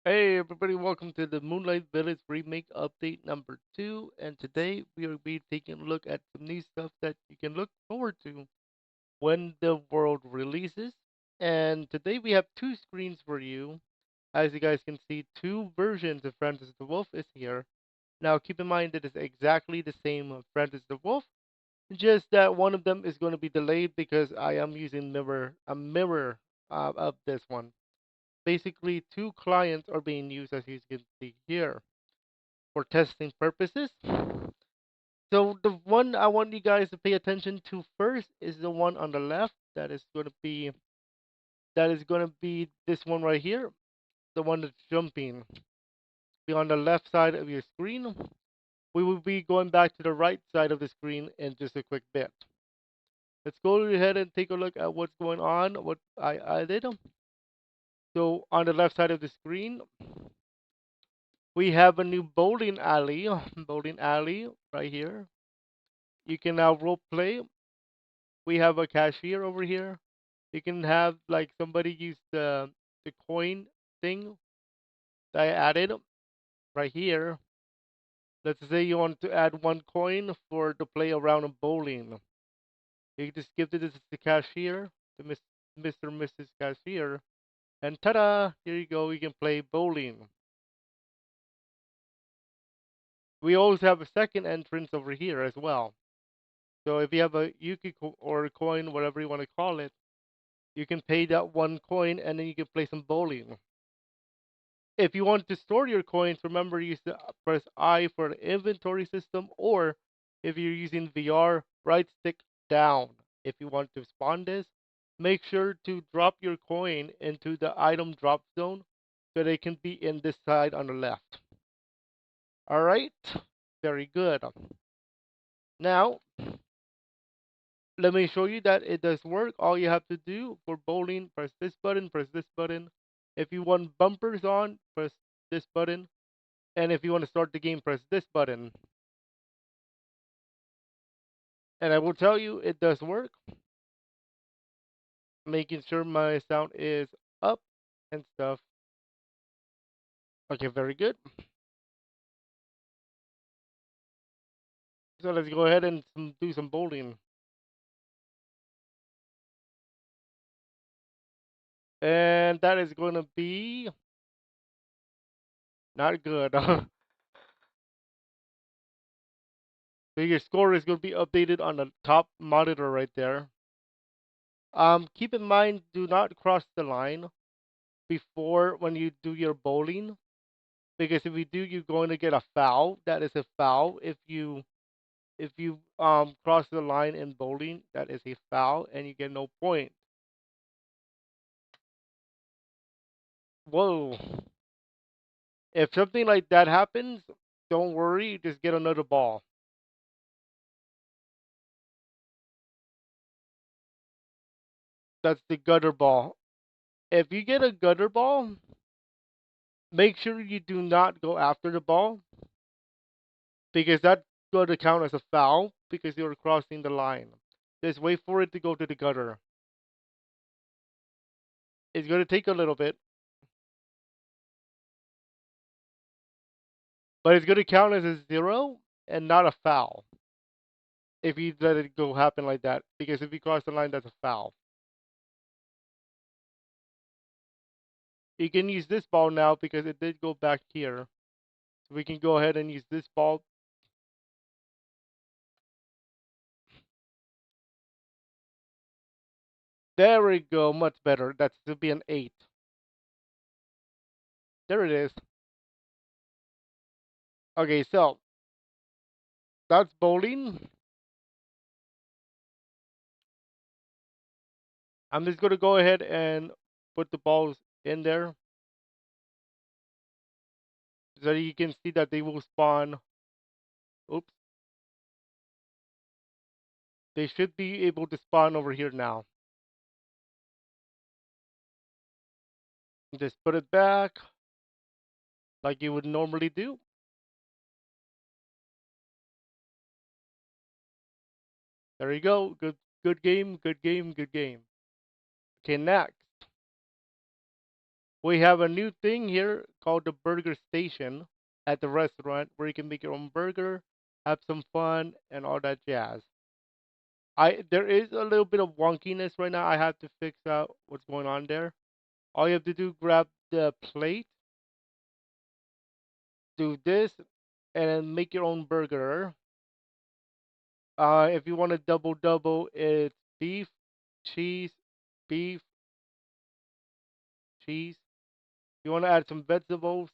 Hey everybody, welcome to the Moonlight Village remake update number 2. And today we will be taking a look at some new stuff that you can look forward to when the world releases. And today we have two screens for you. As you guys can see, two versions of Francis the Wolf is here. Now keep in mind that it's exactly the same Francis the Wolf, just that one of them is going to be delayed because I am using a mirror of this one. Basically, two clients are being used as you can see here for testing purposes. So the one I want you guys to pay attention to first is the one on the left. That is going to be this one right here, the one that's jumping. Be on the left side of your screen. We will be going back to the right side of the screen in just a quick bit. Let's go ahead and take a look at what's going on, what I added. So on the left side of the screen, we have a new bowling alley, bowling alley right here. You can now role play. We have a cashier over here. You can have like somebody use the coin thing that I added right here. Let's say you want to add one coin for to play around in bowling. You can just give this to the cashier, to Mr. and Mrs. Cashier, and ta-da! Here you go. You can play bowling. We also have a second entrance over here as well. So if you have a Yuki or a coin, whatever you want to call it, you can pay that one coin and then you can play some bowling. If you want to store your coins, remember use the press I for the inventory system, or if you're using VR, right stick down. If you want to spawn this, make sure to drop your coin into the item drop zone so they can be in this side on the left. All right, very good. Now let me show you that it does work. All you have to do for bowling, press this button, press this button. If you want bumpers on, press this button. And if you want to start the game, press this button. And I will tell you, it does work. Making sure my sound is up and stuff. Okay, very good. So let's go ahead and do some bowling. And that is going to be not good. So your score is going to be updated on the top monitor right there. Keep in mind, do not cross the line before when you do your bowling, because if you do, you're going to get a foul. That is a foul. If you cross the line in bowling, that is a foul, and you get no point. Whoa! If something like that happens, don't worry. Just get another ball. That's the gutter ball. If you get a gutter ball, make sure you do not go after the ball because that's going to count as a foul because you're crossing the line. Just wait for it to go to the gutter. It's going to take a little bit, but it's going to count as a zero and not a foul if you let it go happen like that. Because if you cross the line, that's a foul. You can use this ball now because it did go back here. So we can go ahead and use this ball. There we go, much better. That's to be an 8. There it is. Okay, so that's bowling. I'm just going to go ahead and put the balls in there so you can see that they will spawn. Oops. They should be able to spawn over here now. Just put it back like you would normally do. There you go. Good game, good game, good game. Okay, next. We have a new thing here called the burger station at the restaurant where you can make your own burger, have some fun, and all that jazz. I There is a little bit of wonkiness right now. I have to fix out what's going on there. All you have to do, grab the plate, do this, and then make your own burger. If you want a double double, it's beef, cheese, beef, cheese. You want to add some vegetables,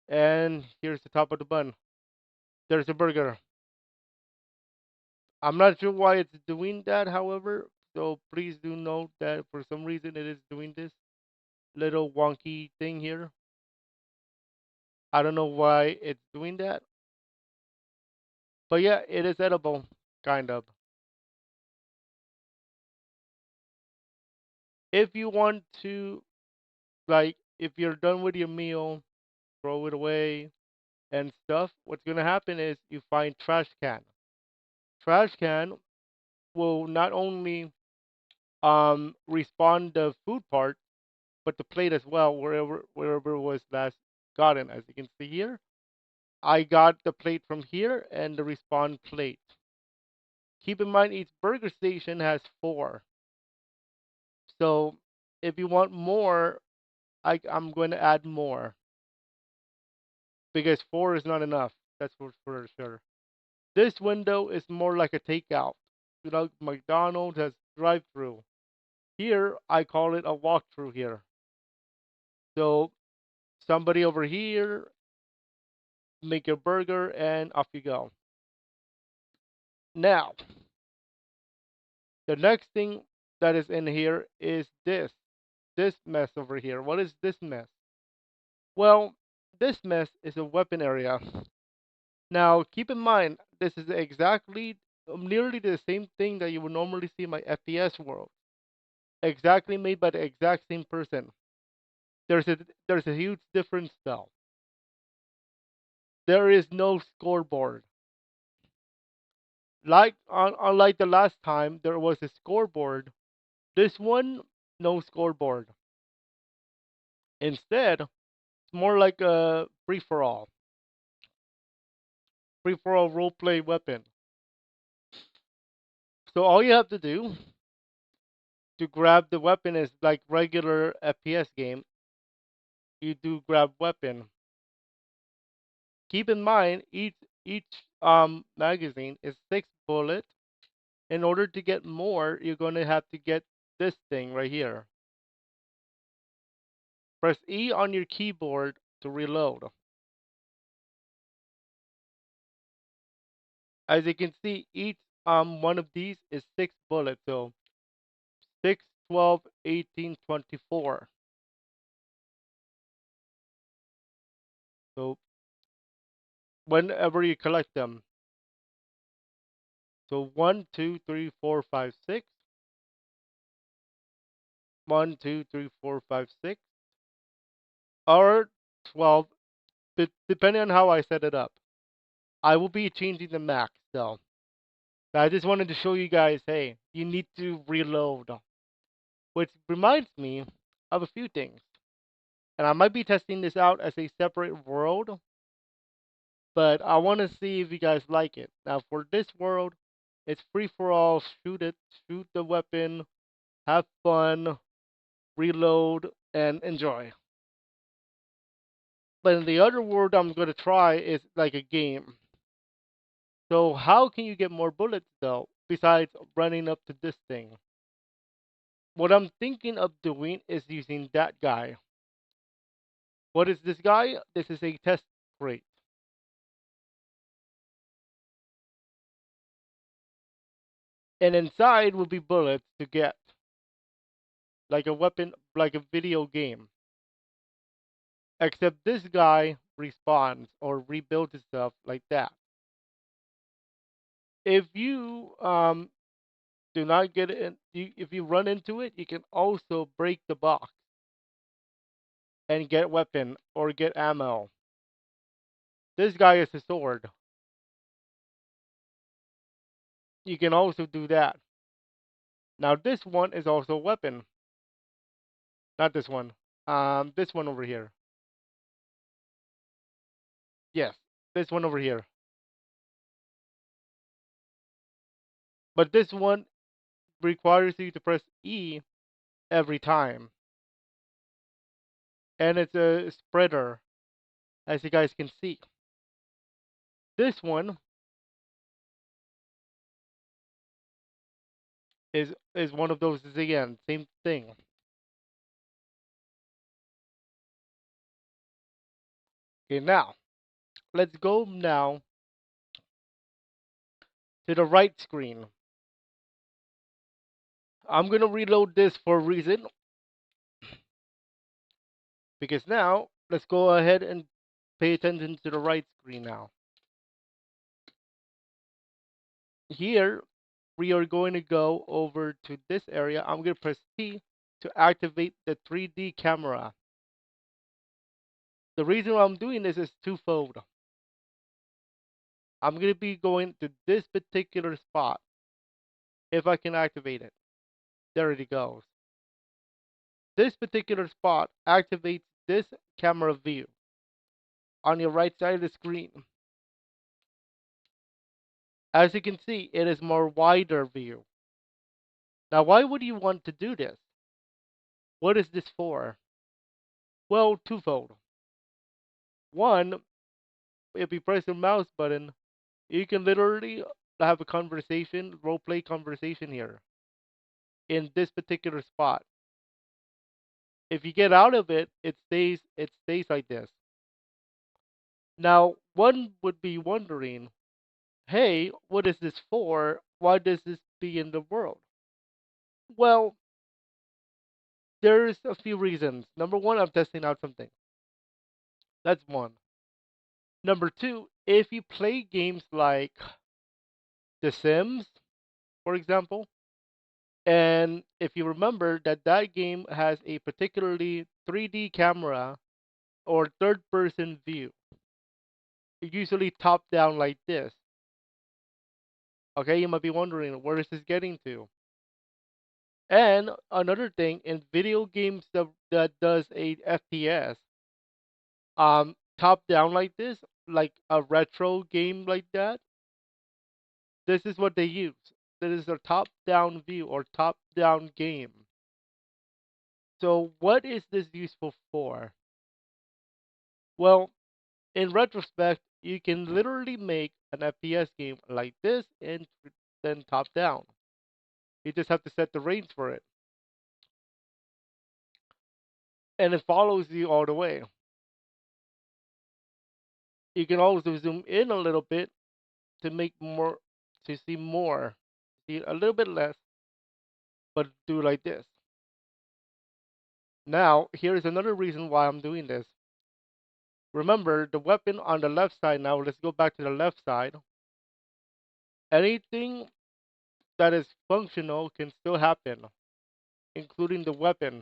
and here's the top of the bun. There's a burger. I'm not sure why it's doing that, however, so please do note that for some reason it is doing this little wonky thing here. I don't know why it's doing that, but yeah, it is edible, kind of. If you want to, like, if you're done with your meal, throw it away and stuff, what's gonna happen is you find trash can. Trash can will not only respawn the food part, but the plate as well, wherever it was last gotten. As you can see here, I got the plate from here and the respawn plate. Keep in mind each burger station has four. So if you want more, I'm going to add more because four is not enough. That's for sure. This window is more like a takeout. You know, McDonald's has drive-through. Here, I call it a walk-through here. So somebody over here make your burger and off you go. Now, the next thing that is in here is this mess over here. What is this mess? Well, this mess is a weapon area. Now, keep in mind, this is exactly nearly the same thing that you would normally see in my FPS world. Exactly made by the exact same person. There's a there's a huge difference though. There is no scoreboard. Unlike the last time there was a scoreboard, this one no scoreboard. Instead, it's more like a free for all role play weapon. So all you have to do to grab the weapon is like regular FPS game. You do grab weapon. Keep in mind each magazine is 6 bullets. In order to get more, you're gonna have to get this thing right here. Press E on your keyboard to reload. As you can see, each one of these is 6 bullets. So 6, 12, 18, 24. So whenever you collect them. So 1, 2, 3, 4, 5, 6. 1, 2, 3, 4, 5, 6. Or 12, depending on how I set it up. I will be changing the max though. So I just wanted to show you guys, hey, you need to reload. Which reminds me of a few things. And I might be testing this out as a separate world, but I want to see if you guys like it. Now, for this world, it's free for all. Shoot it, shoot the weapon, have fun, reload, and enjoy. But in the other world I'm going to try is like a game. So, how can you get more bullets though, besides running up to this thing? What I'm thinking of doing is using that guy. What is this guy? This is a test crate. And inside will be bullets to get, like a weapon, like a video game. Except this guy respawns or rebuilds himself like that. If you do not get it, if you run into it, you can also break the box and get weapon or get ammo. This guy is a sword. You can also do that. Now this one is also a weapon. Not this one. This one over here. Yes, this one over here. But this one requires you to press E every time. And it's a spreader, as you guys can see. This one is one of those again, same thing. Okay, now let's go now to the right screen. I'm gonna reload this for a reason because now let's go ahead and pay attention to the right screen now. Here we are going to go over to this area. I'm going to press T to activate the 3D camera. The reason why I'm doing this is twofold. I'm going to be going to this particular spot if I can activate it. There it goes. This particular spot activates this camera view on your right side of the screen. As you can see, it is more wider view. Now, why would you want to do this? What is this for? Well, twofold. One, if you press the mouse button, you can literally have a conversation, role play conversation here in this particular spot. If you get out of it, it stays like this. Now, one would be wondering, hey, what is this for? Why does this be in the world? Well, there's a few reasons. Number one, I'm testing out something. That's one. Number two, if you play games like The Sims, for example, and if you remember that that game has a particularly 3D camera or third person view, usually top down like this. Okay, you might be wondering where is this getting to? And another thing in video games that does a FPS, top down like this, like a retro game like that, this is what they use. This is a top down view or top down game. So what is this useful for? Well, in retrospect, you can literally make an FPS game like this and then top down. You just have to set the range for it. And it follows you all the way. You can also zoom in a little bit to make more, to see more. See a little bit less, but do like this. Now, here's another reason why I'm doing this. Remember the weapon on the left side now. Let's go back to the left side. Anything that is functional can still happen, including the weapon.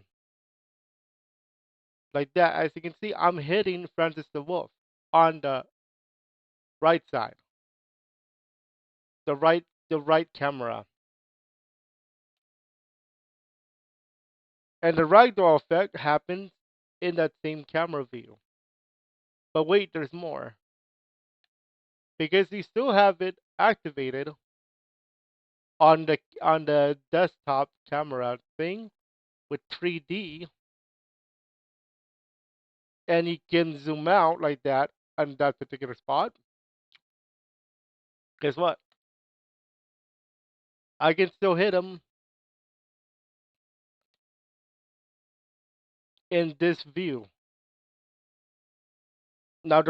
Like that. As you can see, I'm hitting Francis the Wolf on the right side, the right camera. And the ragdoll effect happens in that same camera view. But wait, there's more. Because you still have it activated on the desktop camera thing with 3D, and you can zoom out like that on that particular spot. Guess what? I can still hit them in this view. Now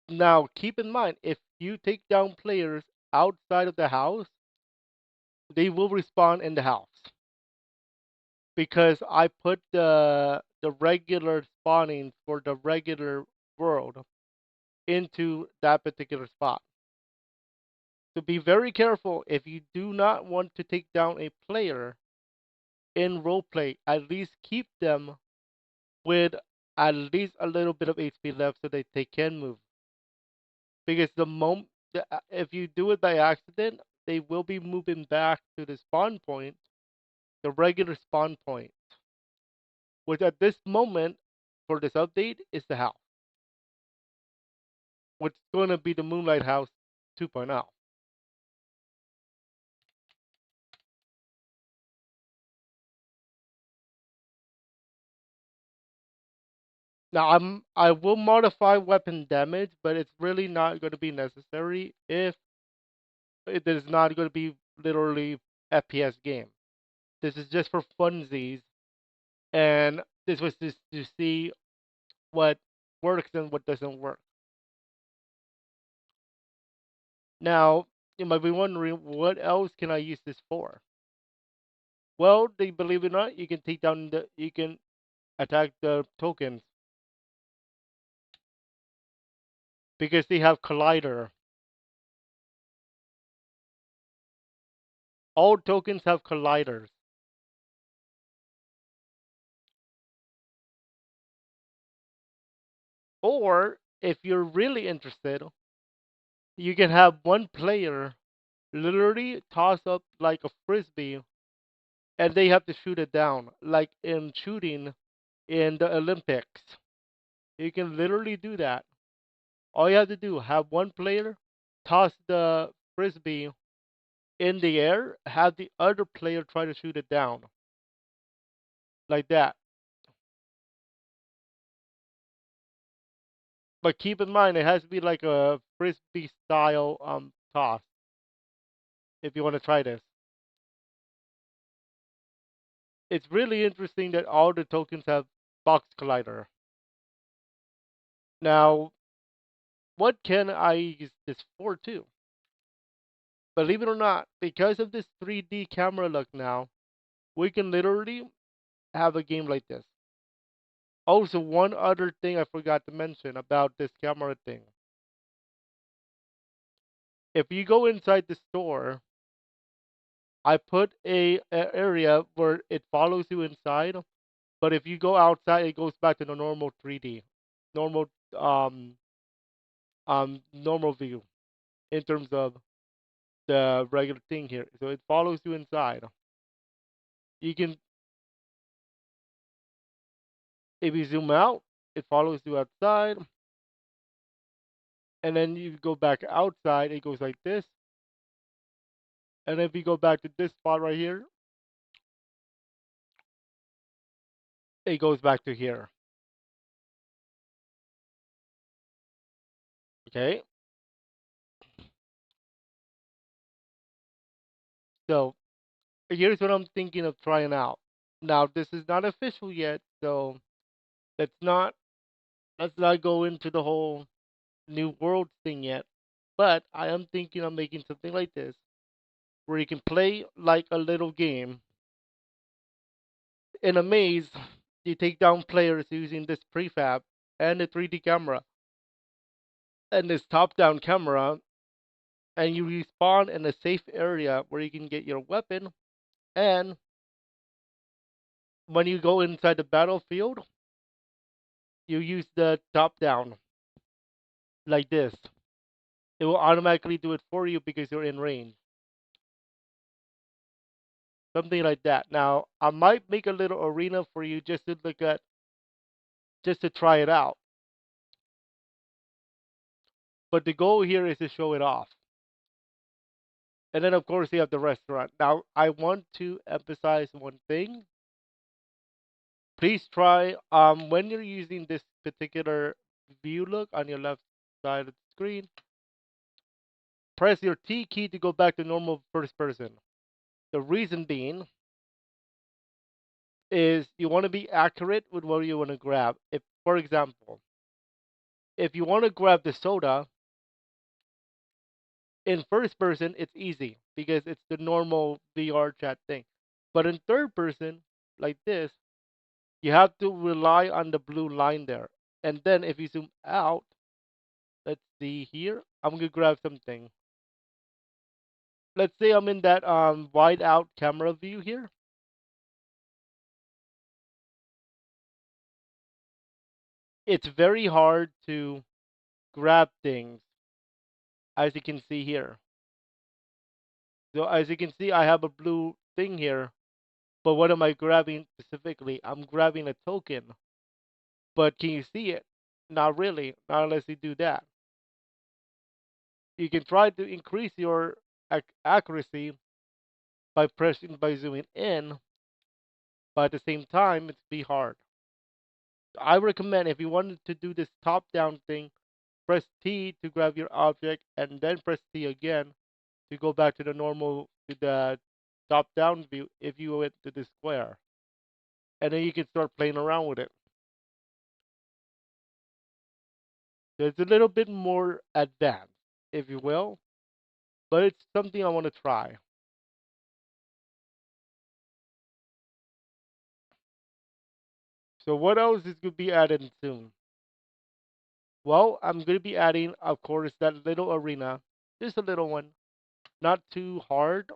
now keep in mind, if you take down players outside of the house, they will respawn in the house because I put the regular spawning for the regular world into that particular spot. So be very careful if you do not want to take down a player in roleplay. At least keep them with at least a little bit of HP left so that they can move. Because the moment if you do it by accident, they will be moving back to the spawn point, the regular spawn point, which at this moment for this update is the house. what's going to be the Moonlight House 2.0. Now I will modify weapon damage, but it's really not going to be necessary if it is not going to be literally FPS game. This is just for funsies, and this was just to see what works and what doesn't work. Now, you might be wondering, what else can I use this for? Well, they believe it or not, you can you can attack the tokens because they have collider. All tokens have colliders. Or if you're really interested, you can have one player literally toss up like a frisbee and they have to shoot it down, like in shooting in the Olympics. You can literally do that. All you have to do, have one player toss the frisbee in the air, have the other player try to shoot it down. Like that. But keep in mind it has to be like a frisbee style toss if you want to try this. It's really interesting that all the tokens have box collider. Now, what can I use this for too? Believe it or not, because of this 3D camera look now, we can literally have a game like this. Also, one other thing I forgot to mention about this camera thing. If you go inside the store, I put a area where it follows you inside, but if you go outside, it goes back to the normal 3D, normal um normal view in terms of the regular thing here. So it follows you inside. You can, if you zoom out, it follows you outside, and then you go back outside. It goes like this, and if you go back to this spot right here, it goes back to here. Okay, so here's what I'm thinking of trying out. Now this is not official yet, so let's not let's not go into the whole new world thing yet. But I am thinking of making something like this, where you can play like a little game in a maze. You take down players using this prefab and the 3D camera and this top-down camera, and you respawn in a safe area where you can get your weapon. And when you go inside the battlefield, you use the top-down like this. It will automatically do it for you because you're in range. Something like that. Now, I might make a little arena for you just to look at, just to try it out. But the goal here is to show it off. And then, of course, you have the restaurant. Now, I want to emphasize one thing. Please try, when you're using this particular view look on your left side of the screen, press your T key to go back to normal first person. The reason being is you want to be accurate with what you want to grab. If, for example, if you want to grab the soda in first person, it's easy because it's the normal VR chat thing. But in third person, like this, you have to rely on the blue line there. And then if you zoom out, let's see here, I'm gonna grab something. Let's say I'm in that wide out camera view here. It's very hard to grab things, as you can see here. So as you can see, I have a blue thing here, but what am I grabbing specifically? I'm grabbing a token. But can you see it? Not really, not unless you do that. You can try to increase your accuracy by zooming in, but at the same time, it's be hard. I recommend if you wanted to do this top down thing, press T to grab your object and then press T again to go back to the normal to the top down view if you went to the square. And then you can start playing around with it. So it's a little bit more advanced, if you will, but it's something I want to try. So what else is going to be added soon? Well, I'm going to be adding, of course, that little arena, just a little one, not too hard,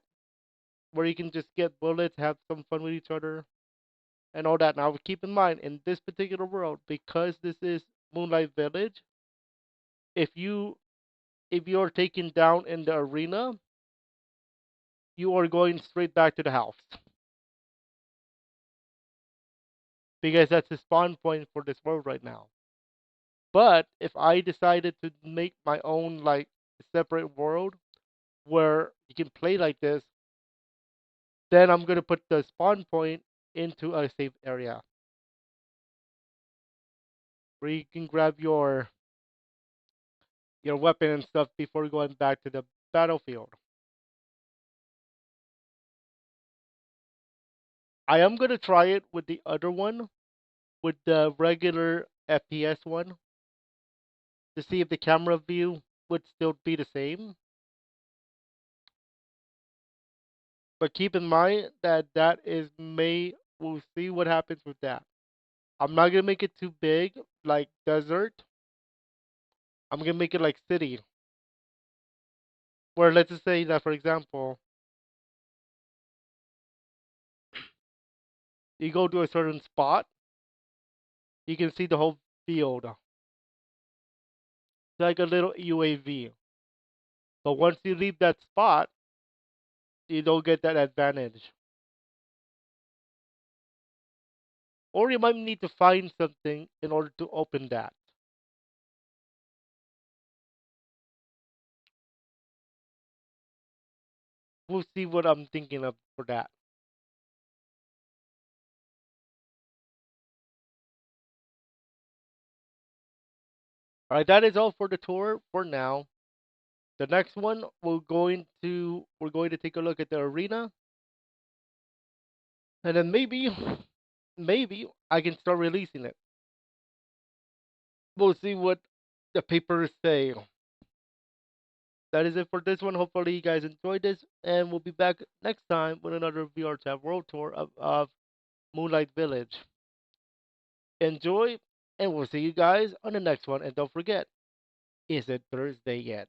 where you can just get bullets, have some fun with each other, and all that. Now, keep in mind, in this particular world, because this is Moonlight Village, if you if you're taken down in the arena, you are going straight back to the house because that's the spawn point for this world right now. But if I decided to make my own like separate world where you can play like this, then I'm gonna put the spawn point into a safe area where you can grab your weapon and stuff before going back to the battlefield. I am gonna try it with the other one, with the regular FPS one, to see if the camera view would still be the same. But keep in mind that that is May. We'll see what happens with that. I'm not gonna make it too big, like desert. I'm gonna make it like city, where let's just say that, for example, you go to a certain spot, you can see the whole field, like a little UAV. But once you leave that spot, you don't get that advantage. Or you might need to find something in order to open that. We'll see what I'm thinking of for that. All right, that is all for the tour for now. The next one we're going to take a look at the arena, and then maybe I can start releasing it. We'll see what the papers say. That is it for this one. Hopefully you guys enjoyed this, and we'll be back next time with another VR Chat World Tour of Moonlight Village. Enjoy, and we'll see you guys on the next one. And don't forget, is it Thursday yet?